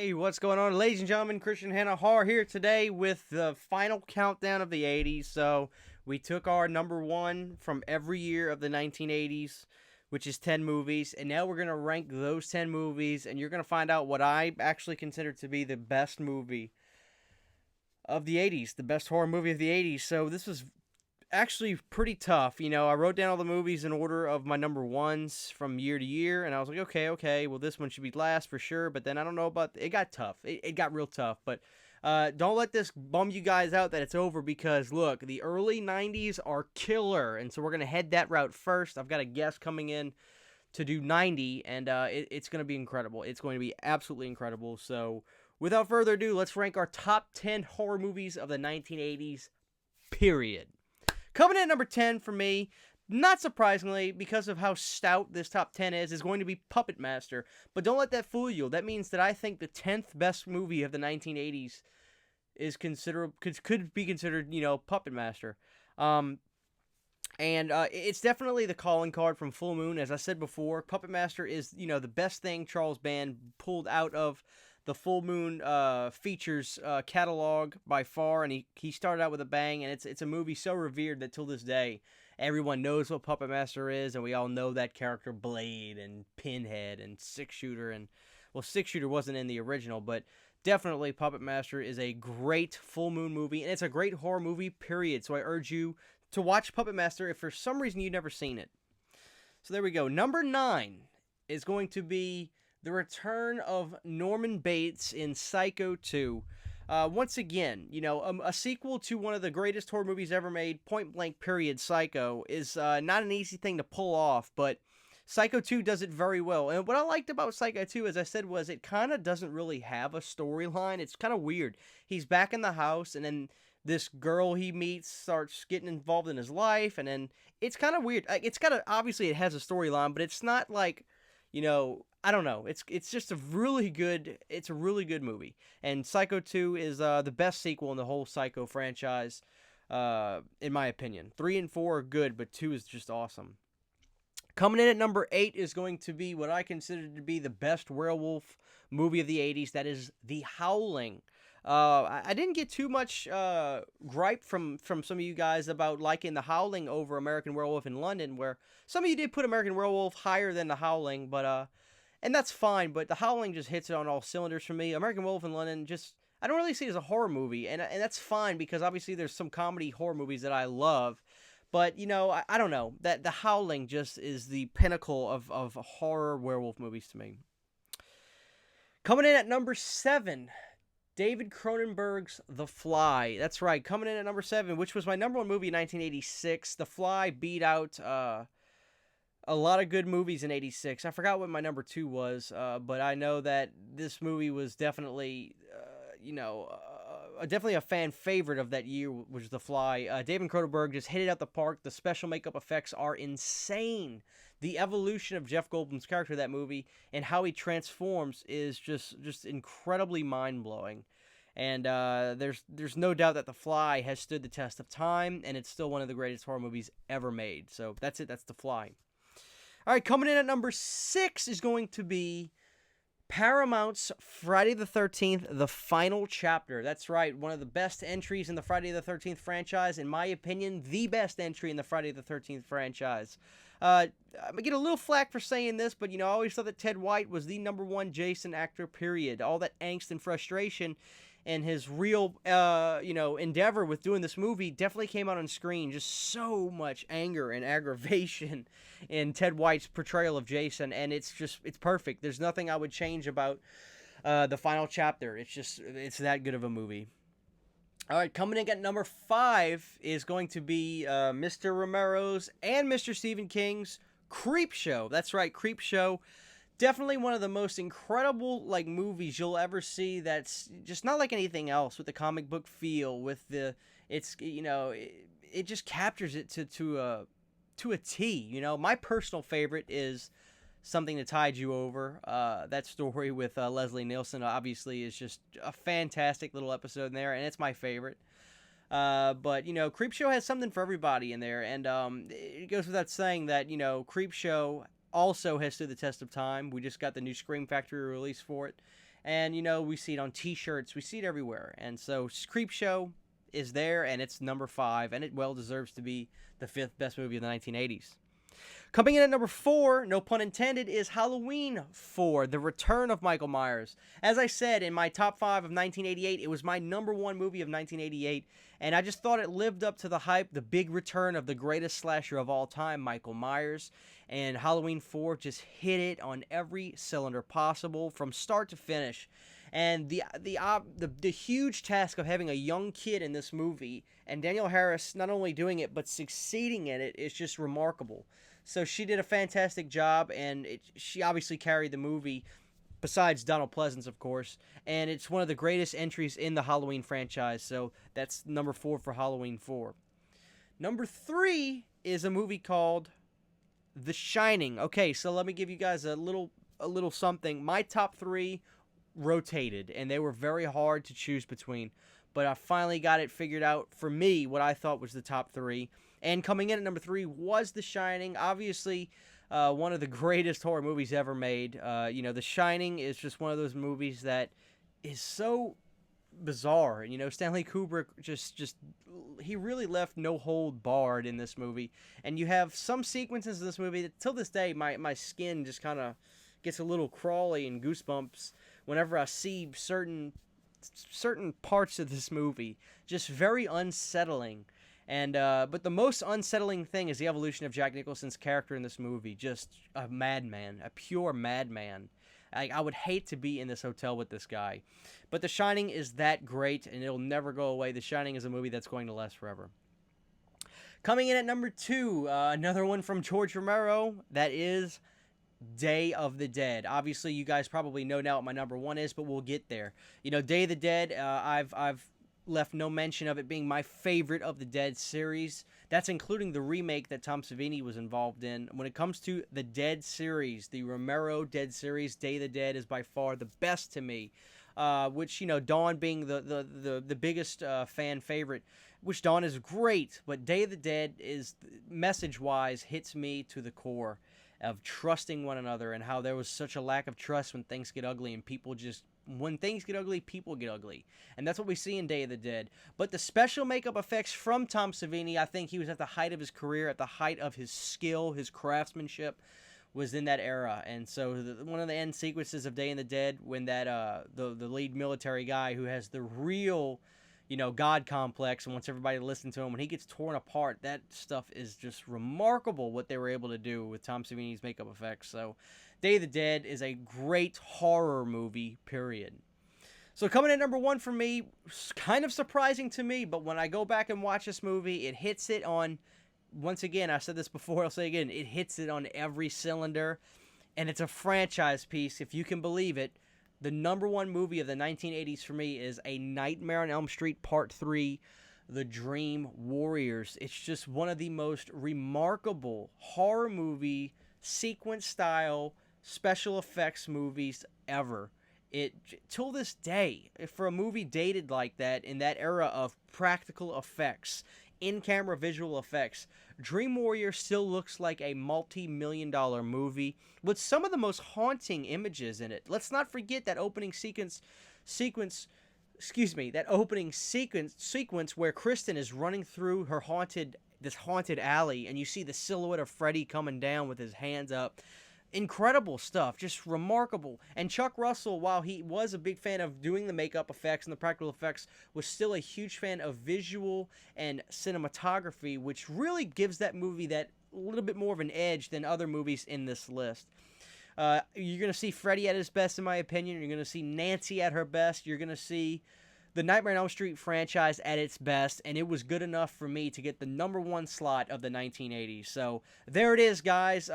Hey, what's going on, ladies and gentlemen? Christian Hanahar here today with the final countdown of the 80s. So, we took our number one from every year of the 1980s, which is 10 movies, and now we're going to rank those 10 movies, and you're going to find out what I actually consider to be the best movie of the 80s, the best horror movie of the 80s. So, this was actually pretty tough. I wrote down all the movies in order of my number ones from year to year, and I was like, okay, well, this one should be last for sure. But then I don't know about it. Got tough. It got real tough. But don't let this bum you guys out that it's over, because look, the early 90s are killer, and so we're gonna head that route first. I've got a guest coming in to do 90, and it's gonna be incredible. It's going to be absolutely incredible. So without further ado, let's rank our top 10 horror movies of the 1980s. Period. Coming in at number 10 for me, not surprisingly, because of how stout this top 10 is going to be Puppet Master. But don't let that fool you. That means that I think the 10th best movie of the 1980s is could be considered, Puppet Master. It's definitely the calling card from Full Moon. As I said before, Puppet Master is, the best thing Charles Band pulled out of the Full Moon features catalog by far, and he started out with a bang, and it's a movie so revered that till this day everyone knows what Puppet Master is, and we all know that character Blade and Pinhead and Six Shooter, and well, Six Shooter wasn't in the original, but definitely Puppet Master is a great Full Moon movie, and it's a great horror movie, period. So I urge you to watch Puppet Master if for some reason you've never seen it. So there we go. Number 9 is going to be the return of Norman Bates in Psycho 2. Once again, a sequel to one of the greatest horror movies ever made, point blank period, Psycho, is not an easy thing to pull off, but Psycho 2 does it very well. And what I liked about Psycho 2, as I said, was it kind of doesn't really have a storyline. It's kind of weird. He's back in the house, and then this girl he meets starts getting involved in his life, and then it's kind of weird. Obviously it has a storyline, but it's not like, I don't know. It's just a really good movie. And Psycho 2 is the best sequel in the whole Psycho franchise, in my opinion. 3 and 4 are good, but 2 is just awesome. Coming in at number 8 is going to be what I consider to be the best werewolf movie of the 80s. That is The Howling. I didn't get too much gripe from some of you guys about liking The Howling over American Werewolf in London, where some of you did put American Werewolf higher than The Howling, but and that's fine, but The Howling just hits it on all cylinders for me. American Werewolf in London, I don't really see it as a horror movie, and that's fine, because obviously there's some comedy horror movies that I love, but, I don't know, that The Howling just is the pinnacle of horror werewolf movies to me. Coming in at number 7, David Cronenberg's The Fly. That's right, coming in at number 7, which was my number 1 movie in 1986. The Fly beat out a lot of good movies in 86. I forgot what my number 2 was, but I know that this movie was definitely, definitely a fan favorite of that year, which was The Fly. David Cronenberg just hit it out the park. The special makeup effects are insane. The evolution of Jeff Goldblum's character in that movie and how he transforms is just incredibly mind-blowing. And there's no doubt that The Fly has stood the test of time, and it's still one of the greatest horror movies ever made. So that's it. That's The Fly. All right, coming in at number 6 is going to be Paramount's Friday the 13th, The Final Chapter. That's right, one of the best entries in the Friday the 13th franchise. In my opinion, the best entry in the Friday the 13th franchise. I'm going to get a little flack for saying this, but, I always thought that Ted White was the number 1 Jason actor, period. All that angst and frustration and his real, endeavor with doing this movie definitely came out on screen. Just so much anger and aggravation in Ted White's portrayal of Jason, and it's perfect. There's nothing I would change about The Final Chapter. It's that good of a movie. All right, coming in at number 5 is going to be Mr. Romero's and Mr. Stephen King's Creepshow. That's right, Creepshow. Definitely one of the most incredible movies you'll ever see. That's just not like anything else, with the comic book feel, with it just captures it to a T. My personal favorite is Something to Tide You Over. That story with Leslie Nielsen obviously is just a fantastic little episode in there, and it's my favorite. But Creepshow has something for everybody in there, and it goes without saying that Creepshow also has stood the test of time. We just got the new Scream Factory release for it, And, we see it on t-shirts. We see it everywhere. And so Creepshow is there, and it's number 5, and it well deserves to be the 5th best movie of the 1980s. Coming in at number 4, no pun intended, is Halloween 4, The Return of Michael Myers. As I said, in my top 5 of 1988, it was my number 1 movie of 1988, and I just thought it lived up to the hype, the big return of the greatest slasher of all time, Michael Myers, and Halloween 4 just hit it on every cylinder possible from start to finish. And the huge task of having a young kid in this movie, and Danielle Harris not only doing it, but succeeding in it, is just remarkable. So she did a fantastic job, and she obviously carried the movie, besides Donald Pleasance, of course. And it's one of the greatest entries in the Halloween franchise, so that's number 4 for Halloween 4. Number 3 is a movie called The Shining. Okay, so let me give you guys a little something. My top 3 rotated, and they were very hard to choose between, but I finally got it figured out for me what I thought was the top 3. And coming in at number 3 was The Shining. Obviously, one of the greatest horror movies ever made. The Shining is just one of those movies that is so bizarre. Stanley Kubrick just he really left no hold barred in this movie. And you have some sequences in this movie that, till this day, my skin just kind of gets a little crawly and goosebumps whenever I see certain parts of this movie. Just very unsettling. And but the most unsettling thing is the evolution of Jack Nicholson's character in this movie. Just a madman, a pure madman. I would hate to be in this hotel with this guy. But The Shining is that great, and it'll never go away. The Shining is a movie that's going to last forever. Coming in at number 2, another one from George Romero, that is Day of the Dead. Obviously, you guys probably know now what my number 1 is, but we'll get there. Day of the Dead, I've left no mention of it being my favorite of the Dead series. That's including the remake that Tom Savini was involved in. When it comes to the Dead series, the Romero Dead series, Day of the Dead is by far the best to me. Which, Dawn being the biggest fan favorite, which Dawn is great, but Day of the Dead is, message-wise, hits me to the core of trusting one another, and how there was such a lack of trust when things get ugly, and when things get ugly, people get ugly. And that's what we see in Day of the Dead. But the special makeup effects from Tom Savini, I think he was at the height of his career, at the height of his skill, his craftsmanship, was in that era. And so one of the end sequences of Day of the Dead, when that the lead military guy who has the real, God complex and wants everybody to listen to him, when he gets torn apart, that stuff is just remarkable what they were able to do with Tom Savini's makeup effects. So Day of the Dead is a great horror movie, period. So coming in at number 1 for me, kind of surprising to me, but when I go back and watch this movie, it hits it on, once again, I said this before, I'll say again, it hits it on every cylinder, and it's a franchise piece, if you can believe it. The number 1 movie of the 1980s for me is A Nightmare on Elm Street Part 3, The Dream Warriors. It's just one of the most remarkable horror movie, sequence-style, special effects movies ever. Till this day, for a movie dated like that, in that era of practical effects, in-camera visual effects, Dream Warrior still looks like a multi-million-dollar movie with some of the most haunting images in it. Let's not forget that opening sequence where Kristen is running through this haunted alley, and you see the silhouette of Freddy coming down with his hands up. Incredible stuff, just remarkable. And Chuck Russell, while he was a big fan of doing the makeup effects and the practical effects, was still a huge fan of visual and cinematography, which really gives that movie that little bit more of an edge than other movies in this list. You're going to see Freddy at his best, in my opinion. You're going to see Nancy at her best. You're going to see the Nightmare on Elm Street franchise at its best, and it was good enough for me to get the number 1 slot of the 1980s. So there it is, guys.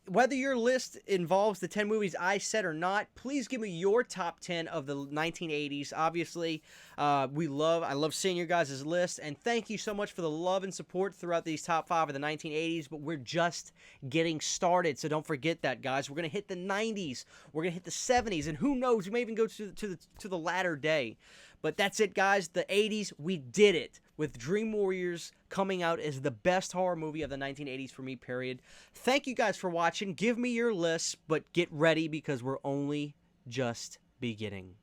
Whether your list involves the 10 movies I said or not, please give me your top 10 of the 1980s. Obviously, I love seeing your guys' list, and thank you so much for the love and support throughout these top 5 of the 1980s, but we're just getting started, so don't forget that, guys. We're going to hit the 90s, we're going to hit the 70s, and who knows, we may even go to the latter day. But that's it, guys. The 80s, we did it, with Dream Warriors coming out as the best horror movie of the 1980s for me, period. Thank you guys for watching. Give me your lists, but get ready because we're only just beginning.